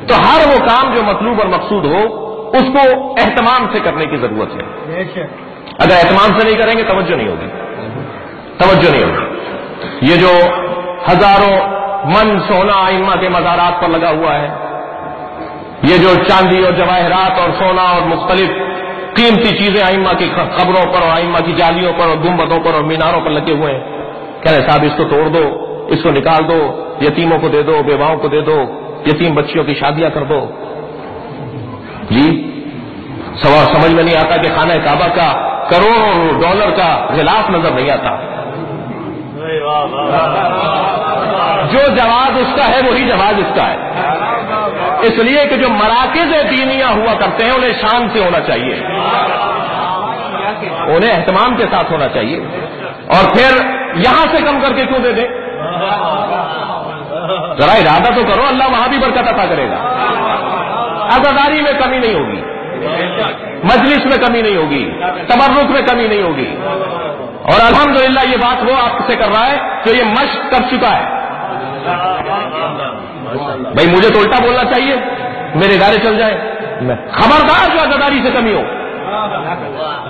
تو ہر وہ کام جو مطلوب اور مقصود ہو اس کو اہتمام سے کرنے کی ضرورت ہے. اگر اہتمام سے نہیں کریں گے توجہ نہیں ہوگی. یہ جو ہزاروں من سونا ائمہ کے مزارات پر لگا ہوا ہے، یہ جو چاندی اور جواہرات اور سونا اور مختلف قیمتی چیزیں ائمہ کی قبروں پر اور ائمہ کی جالیوں پر اور گنبدوں پر اور میناروں پر لگے ہوئے ہیں، کہہ رہے صاحب اس کو توڑ دو، اس کو نکال دو، یتیموں کو دے دو، بیواؤں کو دے دو، یتیم بچیوں کی شادیاں کر دو. جی سوال سمجھ میں نہیں آتا کہ خانہ کعبہ کا کروڑوں ڈالر کا غلاف نظر نہیں آتا. جو جواز اس کا ہے وہی جواز اس کا ہے. اس لیے کہ جو مراکز دینیہ ہوا کرتے ہیں انہیں شان سے ہونا چاہیے، انہیں اہتمام کے ساتھ ہونا چاہیے. اور پھر یہاں سے کم کر کے کیوں دے دیں؟ ذرا ارادہ تو کرو، اللہ وہاں بھی برکت عطا کرے گا. عزاداری میں کمی نہیں ہوگی، مجلس میں کمی نہیں ہوگی، تبرک میں کمی نہیں ہوگی. اور الحمدللہ یہ بات وہ آپ سے کر رہا ہے جو یہ مشق کر چکا ہے. بھائی مجھے تو الٹا بولنا چاہیے، میرے ادارے چل جائیں. خبردار جو عزاداری سے کمی ہو،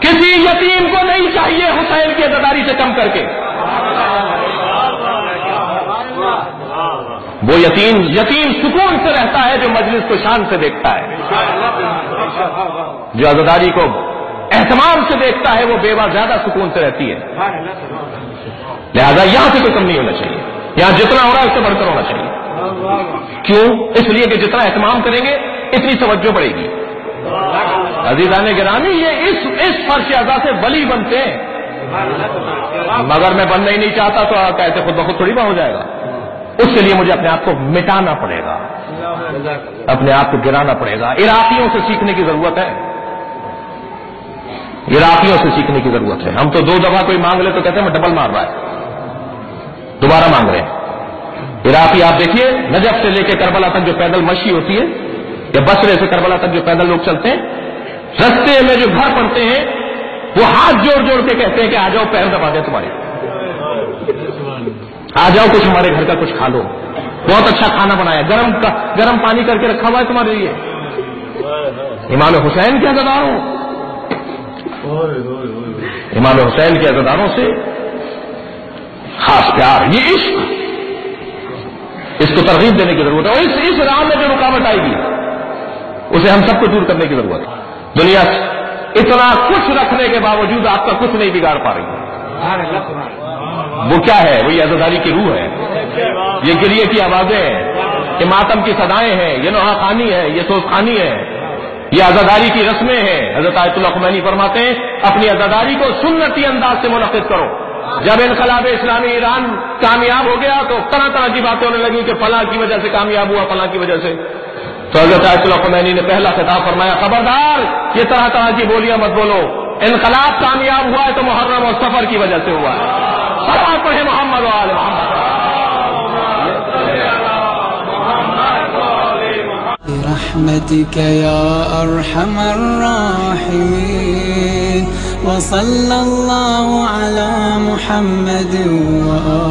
کسی یتیم کو نہیں چاہیے حسین کی عزاداری سے کم کر کے. وہ یتیم سکون سے رہتا ہے جو مجلس کو شان سے دیکھتا ہے، جو عزاداری کو اہتمام سے دیکھتا ہے وہ بیوہ زیادہ سکون سے رہتی ہے. لہذا یہاں سے کوئی کم نہیں ہونا چاہیے، یہاں جتنا ہو رہا ہے اس سے بڑھ کر ہونا چاہیے. کیوں؟ اس لیے کہ جتنا اہتمام کریں گے اتنی توجہ بڑھے گی. عزیزان گرامی یہ اس فرش اعضا سے ولی بنتے ہیں، مگر میں بننا ہی نہیں چاہتا تو کیسے خود بخود تھوڑی بہت ہو جائے گا. اس کے لیے مجھے اپنے آپ کو مٹانا پڑے گا، اپنے آپ کو گرانا پڑے گا. عراقیوں سے سیکھنے کی ضرورت ہے، عراقیوں سے سیکھنے کی ضرورت ہے. ہم تو دو دفعہ کوئی مانگ لے تو کہتے ہیں میں ڈبل مار رہا ہے، دوبارہ مانگ رہے ہیں. عراقی آپ دیکھیے نجف سے لے کے کربلا تک جو پیدل مشی ہوتی ہے، یا بصرے سے کربلا تک جو پیدل لوگ چلتے ہیں، رستے میں جو گھر پڑتے ہیں وہ ہاتھ جوڑ جوڑ کے کہتے ہیں کہ آ جاؤ پیر دبا دیں تمہارے، آ جاؤ کچھ ہمارے گھر کا کچھ کھا لو، بہت اچھا کھانا بنایا، گرم پانی کر کے رکھا ہوا ہے تمہارے لیے. امام حسین کے عزاداروں، امام حسین کے عزاداروں سے خاص پیار، یہ عشق، اس کو ترغیب دینے کی ضرورت ہے. اور اس راہ میں جو رکاوٹ آئے گی اسے ہم سب کو دور کرنے کی ضرورت ہے. دنیا اتنا کچھ رکھنے کے باوجود آپ کا کچھ نہیں بگاڑ پا رہی. وہ کیا ہے؟ وہی عزاداری کی روح ہے، یہ گریے کی آوازیں ہیں، یہ ماتم کی صدائیں ہیں، یہ نوحہ خوانی ہے، یہ سوز خوانی ہے، یہ عزاداری کی رسمیں ہیں. حضرت آیت اللہ خمینی فرماتے ہیں اپنی عزاداری کو سنتی انداز سے منعقد کرو. جب انقلاب اسلامی ایران کامیاب ہو گیا تو طرح طرح کی باتیں ہونے لگی کہ فلاں کی وجہ سے کامیاب ہوا، فلاں کی وجہ سے. تو حضرت آیت اللہ خمینی نے پہلا خطاب فرمایا خبردار یہ طرح طرح کی بولیاں مت بولو، انقلاب کامیاب ہوا ہے تو محرم اور سفر کی وجہ سے ہوا ہے. صلوات پڑھیں محمد و آل محمد. برحمتك يا أرحم الراحمين وصلى الله على محمد وآله